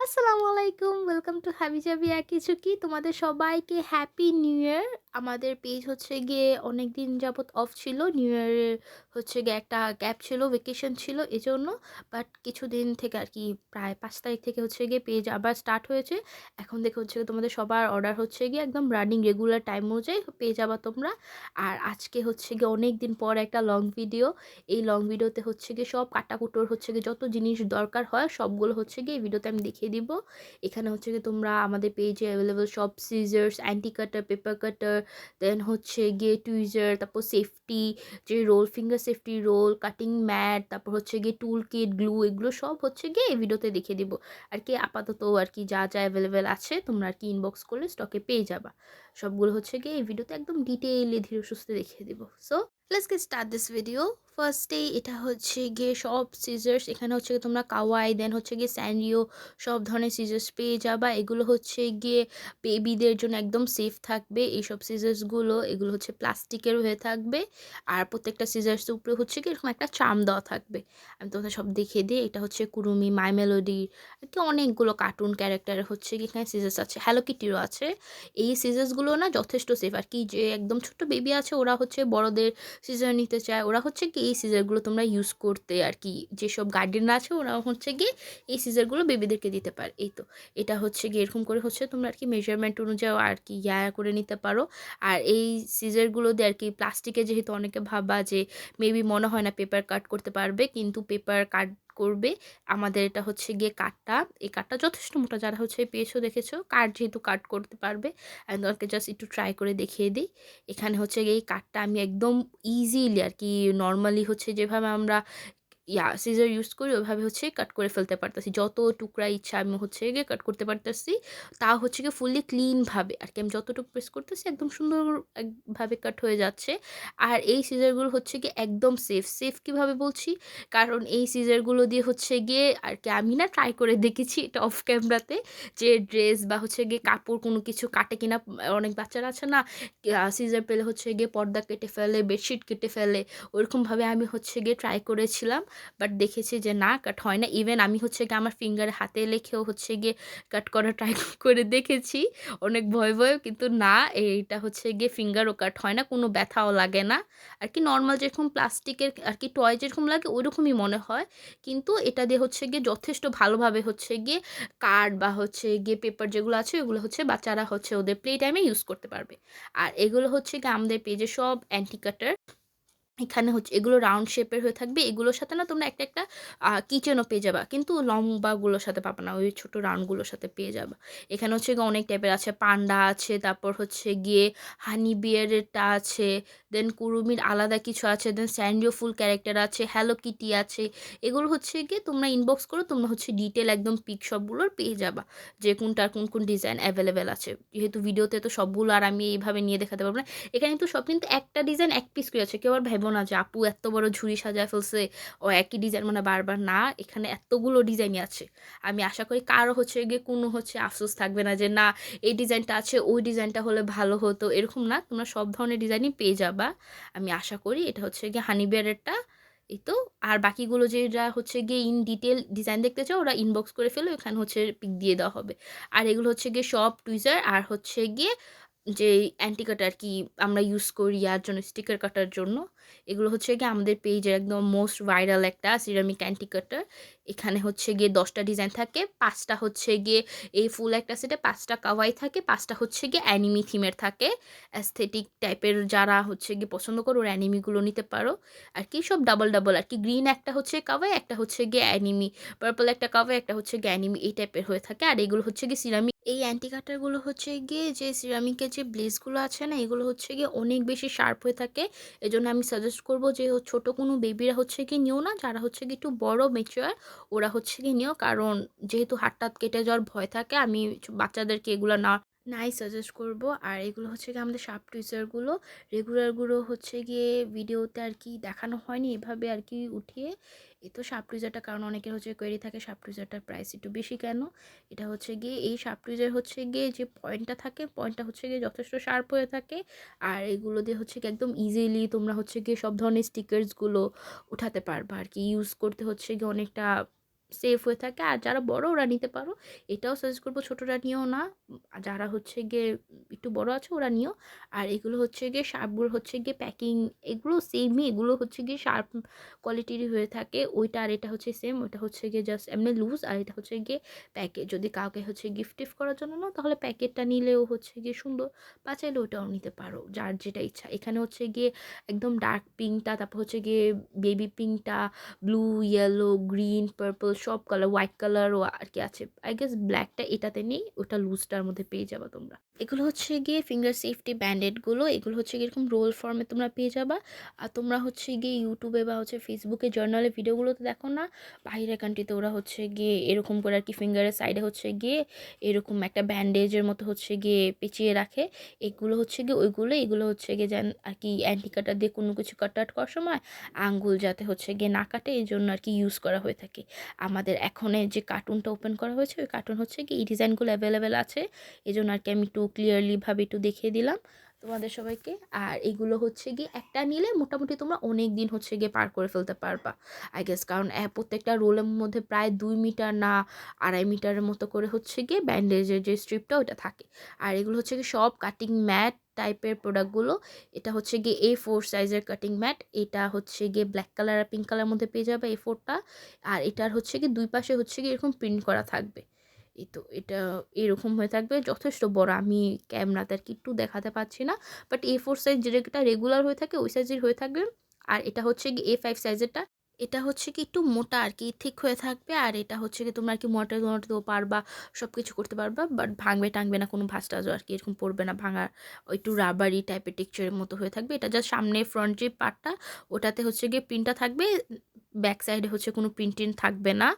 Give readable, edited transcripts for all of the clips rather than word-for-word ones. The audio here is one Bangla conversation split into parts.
আসসালামু আলাইকুম। ওয়েলকাম টু হাবিজাবি একিচুকি। তোমাদের সবাইকে হ্যাপি নিউ ইয়ার। আমাদের পেজ হচ্ছে গিয়ে অনেকদিন যাবত অফ ছিল। নিউ ইয়ারের হচ্ছে গিয়ে একটা গ্যাপ ছিল, ভ্যাকেশন ছিল এজন্য। বাট কিছুদিন থেকে আর কি প্রায় ৫ তারিখ থেকে হচ্ছে গিয়ে পেজ আবার স্টার্ট হয়েছে। এখন দেখে হচ্ছে গিয়ে তোমাদের সবার অর্ডার হচ্ছে গিয়ে একদম রানিং রেগুলার টাইম অনুযায়ী পেয়ে যাবা তোমরা। আর আজকে হচ্ছে গিয়ে অনেকদিন পর একটা লং ভিডিও। এই লং ভিডিওতে হচ্ছে গিয়ে সব কাটাকুটোর হচ্ছে গিয়ে যত জিনিস দরকার হয় সবগুলো হচ্ছে গিয়ে এই ভিডিওতে আমি দেখিয়ে দিব। এখানে হচ্ছে গিয়ে তোমরা আমাদের পেজে অ্যাভেলেবল সব scissors, anti cutter, paper cutter, then হচ্ছে গিয়ে টুইজার, তারপর সেফটি যে roll, finger safety roll, cutting mat, তারপর হচ্ছে গিয়ে টুল কিট, গ্লু, এগুলো সব হচ্ছে গিয়ে এই ভিডিওতে দেখিয়ে দিব। আর কি আপাতত আর কি যা যা অ্যাভেলেবেল আছে তোমরা আর কি ইনবক্স করলে স্টকে পেয়ে যাবা। সবগুলো হচ্ছে গিয়ে এই ভিডিওতে একদম ডিটেইলে ধীরে সুস্থে দেখিয়ে দিব। So let's get start this video. ফার্স্টেই এটা হচ্ছে গিয়ে সব সিজার্স। এখানে হচ্ছে গিয়ে তোমরা কাওয়াই, দেন হচ্ছে গিয়ে স্যানরিও, সব ধরনের সিজার্স পেয়ে যাবা। এগুলো হচ্ছে গিয়ে বেবিদের জন্য একদম সেফ থাকবে এইসব সিজার্সগুলো। এগুলো হচ্ছে প্লাস্টিকের হয়ে থাকবে। আর প্রত্যেকটা সিজার্সের উপরে হচ্ছে কি এরকম একটা চাম দেওয়া থাকবে। আমি তোমাদের সব দেখিয়ে দিই। এটা হচ্ছে কুরুমি, মাই মেলোডি, আর কি অনেকগুলো কার্টুন ক্যারেক্টার হচ্ছে কি এখানে সিজার্স আছে, হ্যালো কিটিরও আছে। এই সিজার্সগুলো না যথেষ্ট সেফ আর কি। যে একদম ছোট্ট বেবি আছে ওরা হচ্ছে বড়দের সিজার নিতে চায়, ওরা হচ্ছে কি এই সিজারগুলো তোমরা ইউজ করতে আর কি। যেসব গার্ডিয়ানরা আছে ওরা হচ্ছে গিয়ে এই সিজারগুলো বেবিদেরকে দিতে পারে। এই তো এটা হচ্ছে গিয়ে এরকম করে হচ্ছে তোমরা আর কি মেজারমেন্ট অনুযায়ী আর কি করে নিতে পারো। আর এই সিজারগুলো দিয়ে আর কি প্লাস্টিকে যেহেতু অনেকে ভাবা যে মেবি মনে হয় না পেপার কাট করতে পারবে, কিন্তু পেপার কাট করবে। আমাদের এটা হচ্ছে গিয়ে কাটটা, এই কাটটা যথেষ্ট মোটা। যারা হচ্ছে পেয়েছো দেখেছো কাট যেহেতু কাট করতে পারবে। আমি তোমাকে জাস্ট একটু ট্রাই করে দেখিয়ে দিই। এখানে হচ্ছে গিয়ে এই কাটটা আমি একদম ইজিলি আর কি নর্মালি হচ্ছে যেভাবে আমরা সিজার ইউজ করি ওইভাবে হচ্ছে কাট করে ফেলতে পারতেছি। যত টুকরা ইচ্ছা আমি হচ্ছে গিয়ে কাট করতে পারতেছি। তাও হচ্ছে গিয়ে ফুললি ক্লিনভাবে আর কি আমি যতটুকু প্রেস করতেছি একদম সুন্দর ভাবে কাট হয়ে যাচ্ছে। আর এই সিজারগুলো হচ্ছে গিয়ে একদম সেফ। সেফ কীভাবে বলছি, কারণ এই সিজারগুলো দিয়ে হচ্ছে গিয়ে আর কি আমি না ট্রাই করে দেখেছি এটা অফ ক্যামেরাতে, যে ড্রেস বা হচ্ছে গিয়ে কাপড় কোনো কিছু কাটে কিনা। অনেক বাচ্চারা আছে না সিজার পেলে হচ্ছে গিয়ে পর্দা কেটে ফেলে, বেডশিট কেটে ফেলে। ওরকমভাবে আমি হচ্ছে গিয়ে ট্রাই করেছিলাম, বাট দেখেছি যে না কাট হয় না। ইভেন আমি হচ্ছে গিয়ে আমার ফিঙ্গারে হাতে লেখেও হচ্ছে গিয়ে কাট করা ট্রাই করে দেখেছি অনেক ভয় ভয়, কিন্তু না, এইটা হচ্ছে গিয়ে ফিঙ্গারও কাট হয় না, কোনো ব্যথাও লাগে না আর কি। নর্মাল যেরকম প্লাস্টিকের আর কি টয় যেরকম লাগে ওইরকমই মনে হয়, কিন্তু এটা দিয়ে হচ্ছে গিয়ে যথেষ্ট ভালোভাবে হচ্ছে গিয়ে কার্ড বা হচ্ছে গিয়ে পেপার যেগুলো আছে ওগুলো হচ্ছে বাচ্চারা হচ্ছে ওদের প্লে টাইমে ইউজ করতে পারবে। আর এগুলো হচ্ছে গিয়ে আমাদের পেজে সব অ্যান্টি কাটার। এখানে হচ্ছে এগুলো রাউন্ড শেপের হয়ে থাকবে। এগুলোর সাথে না তোমরা একটা একটা কিচেনও পেয়ে যাবা, কিন্তু লম্বাগুলোর সাথে পাবা না, ওই ছোটো রাউন্ডগুলোর সাথে পেয়ে যাবা। এখানে হচ্ছে গিয়ে অনেক টাইপের আছে, পান্ডা আছে, তারপর হচ্ছে গিয়ে হানি বিয়ারেরটা আছে, দেন কুরুমির আলাদা কিছু আছে, দেন স্যান্ডিও ফুল ক্যারেক্টার আছে, হ্যালো কিটি আছে। এগুলো হচ্ছে গিয়ে তোমরা ইনবক্স করো, তোমরা হচ্ছে ডিটেল একদম পিক সবগুলোর পেয়ে যাবা যে কোনটার কোন কোন ডিজাইন অ্যাভেলেবেল আছে। যেহেতু ভিডিওতে তো সবগুলো আর আমি এইভাবে নিয়ে দেখাতে পারবো না। এখানে কিন্তু সব কিন্তু একটা ডিজাইন এক পিস করে আছে। কেউ আর ভাইবো না যে আপু এত বড় ঝুড়ি সাজায় ফেলছে, ও একই ডিজাইন মানে বারবার না, এখানে এতগুলো ডিজাইনই আছে। আমি আশা করি কারো হচ্ছে গিয়ে কোনো হচ্ছে আফসোস থাকবে না যে না এই ডিজাইনটা আছে ওই ডিজাইনটা হলে ভালো হতো, এরকম না, তোমরা সব ধরনের ডিজাইনই পেয়ে যাবা। আমি আশা করি এটা হচ্ছে গিয়ে হানি বিয়ারেরটা। এই তো। আর বাকিগুলো যেটা হচ্ছে গিয়ে ইন ডিটেল ডিজাইন দেখতে চাও ওরা ইনবক্স করে ফেলো, এখানে হচ্ছে পিক দিয়ে দেওয়া হবে। আর এগুলো হচ্ছে গিয়ে সব টুইজার আর হচ্ছে গিয়ে যে অ্যান্টি কাট আর কি আমরা ইউজ করি আর জন্য স্টিকার কাটার জন্য। এগুলো হচ্ছে গিয়ে আমাদের পেজের একদম মোস্ট ভাইরাল একটা সিরামিক অ্যান্টি কাটার। এখানে হচ্ছে গিয়ে 10টা ডিজাইন থাকে, 5টা হচ্ছে গিয়ে এই ফুল একটা সেটে 5টা কাওয়াই থাকে, 5টা হচ্ছে গিয়ে অ্যানিমি থিমের থাকে। অ্যাস্থেটিক টাইপের যারা হচ্ছে গিয়ে পছন্দ করো ওর অ্যানিমিগুলো নিতে পারো আর কি। সব ডাবল ডাবল আর কি, গ্রিন একটা হচ্ছে কাওয়াই, একটা হচ্ছে গিয়ে অ্যানিমি, পার্পল একটা কাওয়াই, একটা হচ্ছে গিয়ে অ্যানিমি, এই টাইপের হয়ে থাকে। আর এগুলো হচ্ছে গিয়ে সিরামিক। এই অ্যান্টি কাটারগুলো হচ্ছে গিয়ে যে সিরামিকের যে ব্লেসগুলো আছে না এগুলো হচ্ছে গিয়ে অনেক বেশি শার্প হয়ে থাকে। এজন্য আমি সাজেস্ট করবো যে ছোট কোনো বেবিরা হচ্ছে গিয়ে নিও না, যারা হচ্ছে গিয়ে একটু বড় ম্যাচিওর ওরা হচ্ছে গিয়ে নিও, কারণ যেহেতু হাত টাত কেটে যাওয়ার ভয় থাকে আমি বাচ্চাদেরকে এগুলো না নাই সাজেস্ট করব। আর এগুলো হচ্ছে গিয়ে আমাদের শার্প টুইজারগুলো, রেগুলারগুলো হচ্ছে গিয়ে ভিডিওতে আর কি দেখানো হয়নি এভাবে আর কি উঠিয়ে। এ তো শার্প টুইজারটা, কারণ অনেকের হচ্ছে কোয়েরি থাকে শার্প টুইজারটার প্রাইস একটু বেশি কেন। এটা হচ্ছে গিয়ে এই শার্প টুইজার হচ্ছে গিয়ে যে পয়েন্টটা থাকে পয়েন্টটা হচ্ছে গিয়ে যথেষ্ট শার্প হয়ে থাকে। আর এগুলো দিয়ে হচ্ছে গিয়ে একদম ইজিলি তোমরা হচ্ছে গিয়ে সব ধরনের স্টিকার্সগুলো উঠাতে পারবা আর কি। ইউজ করতে হচ্ছে গিয়ে অনেকটা সেফ হয়ে থাকে। আর যারা বড় ওরা নিতে পারো। এটাও সাজেস্ট করব ছোটরা নিও না। যারা হচ্ছে গিয়ে একটু বড় আছে ওরা নিও। আর এগুলো হচ্ছে গিয়ে শার্পগুলো হচ্ছে গিয়ে প্যাকিং এগুলো সেমই, এগুলো হচ্ছে গিয়ে শার্প কোয়ালিটিরই হয়ে থাকে। ওইটা আর এটা হচ্ছে সেম। ওইটা হচ্ছে গিয়ে জাস্ট এমনি লুজ, আর এটা হচ্ছে গিয়ে প্যাকেট। যদি কাউকে হচ্ছে গিফট করার জন্য নাও তাহলে প্যাকেটটা নিলেও হচ্ছে গিয়ে সুন্দর, বা চাইলে ওটাও নিতে পারো, যার যেটা ইচ্ছা। এখানে হচ্ছে গিয়ে একদম ডার্ক পিঙ্কটা, তারপর হচ্ছে গিয়ে বেবি পিঙ্কটা, ব্লু, ইয়েলো, গ্রিন, পার্পল সব কালার, হোয়াইট কালারও আর কি আছে। আই গেস ব্ল্যাকটা এটাতে নেই, ওটা লুজটার মধ্যে পেয়ে যাবা তোমরা। এগুলো হচ্ছে গিয়ে ফিঙ্গার সেফটি ব্যান্ডেডগুলো। এগুলো হচ্ছে গিয়ে এরকম রোল ফর্মে তোমরা পেয়ে যাবা। আর তোমরা হচ্ছে গিয়ে ইউটিউবে বা হচ্ছে ফেসবুকে জার্নালে ভিডিওগুলোতে দেখো না, বাইরের কান্ট্রিতে ওরা হচ্ছে গিয়ে এরকম করে আর কি ফিঙ্গারের সাইডে হচ্ছে গিয়ে এরকম একটা ব্যান্ডেজের মতো হচ্ছে গিয়ে পেঁচিয়ে রাখে। এগুলো হচ্ছে গিয়ে ওইগুলো, এগুলো হচ্ছে গিয়ে যেন আর কি অ্যান্টি কাটার দিয়ে কোনো কিছু কাট করার সময় আঙ্গুল যাতে হচ্ছে গিয়ে না কাটে, এই জন্য আর কি ইউজ করা হয়ে থাকে। আমাদের এখনের যে কার্টুনটা ওপেন করা হয়েছে ওই কার্টুন হচ্ছে কি এই ডিজাইনগুলো অ্যাভেলেবেল আছে, এই জন্য আর কি আমি একটু ক্লিয়ারলিভাবে একটু দেখিয়ে দিলাম তোমাদের সবাইকে। আর এগুলো হচ্ছে গিয়ে একটা নিলে মোটামুটি তোমরা অনেক দিন হচ্ছে গিয়ে পার করে ফেলতে পারবা আই গেস, কারণ প্রত্যেকটা রোলের মধ্যে প্রায় 2 মিটার না 2.5 মিটারের মতো করে হচ্ছে গিয়ে ব্যান্ডেজের যে স্ট্রিপটা ওটা থাকে। আর এগুলো হচ্ছে গিয়ে সব কাটিং ম্যাট টাইপের প্রোডাক্টগুলো। এটা হচ্ছে গিয়ে A4 সাইজের কাটিং ম্যাট। এটা হচ্ছে গিয়ে ব্ল্যাক কালার আর পিঙ্ক কালার মধ্যে পেয়ে যাবে A4টা। আর এটার হচ্ছে গিয়ে দুই পাশে হচ্ছে গিয়ে এরকম প্রিন্ট করা থাকবে। এই তো এটা এরকম হয়ে থাকবে, যথেষ্ট বড়। আমি ক্যামেরাতে আর কি একটু দেখাতে পাচ্ছি না, বাট A4 সাইজ যেটা রেগুলার হয়ে থাকে ওই সাইজের হয়ে থাকবে। আর এটা হচ্ছে গিয়ে A5 সাইজেরটা। এটা হচ্ছে কি একটু মোটা আর কি, ঠিক হয়ে থাকবে। আর এটা হচ্ছে কি তোমরা আর কি মোটাতেও পারবা, সব কিছু করতে পারবা, বাট ভাঙবে টাঙবে না, কোনো ভাঁজ টাজও আর কি এরকম পড়বে না, ভাঙা একটু রাবারি টাইপের টেক্সচারের মতো হয়ে থাকবে। এটা জাস্ট সামনে ফ্রন্ট যে পার্টটা ওটাতে হচ্ছে গিয়ে প্রিন্টটা থাকবে, ব্যাক সাইডে হচ্ছে কোনো প্রিন্ট টিন থাকবে না।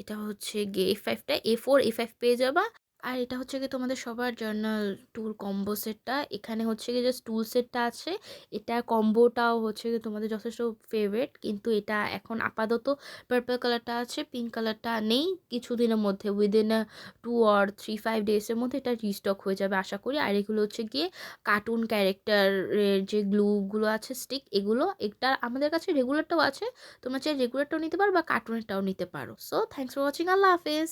এটা হচ্ছে গিয়ে A5টা A4 A5 পেয়ে যাবা। আর এটা হচ্ছে গিয়ে তোমাদের সবার জার্নাল টুল কম্বো সেটটা। এখানে হচ্ছে গিয়ে জাস্ট টুল সেটটা আছে, এটা কম্বোটাও হচ্ছে গিয়ে তোমাদের যথেষ্ট ফেভারিট, কিন্তু এটা এখন আপাতত পার্পল কালারটা আছে, পিঙ্ক কালারটা নেই। কিছুদিনের মধ্যে উইদিন 2 or 3-5 ডেজের মধ্যে এটা রিস্টক হয়ে যাবে আশা করি। আর এগুলো হচ্ছে গিয়ে কার্টুন ক্যারেক্টারের যে গ্লুগুলো আছে স্টিক, এগুলো এটা আমাদের কাছে রেগুলারটাও আছে, তোমরা চাই রেগুলারটাও নিতে পারো বা কার্টুনেরটাও নিতে পারো। সো থ্যাংকস ফর ওয়াচিং, আল্লাহ হাফেজ।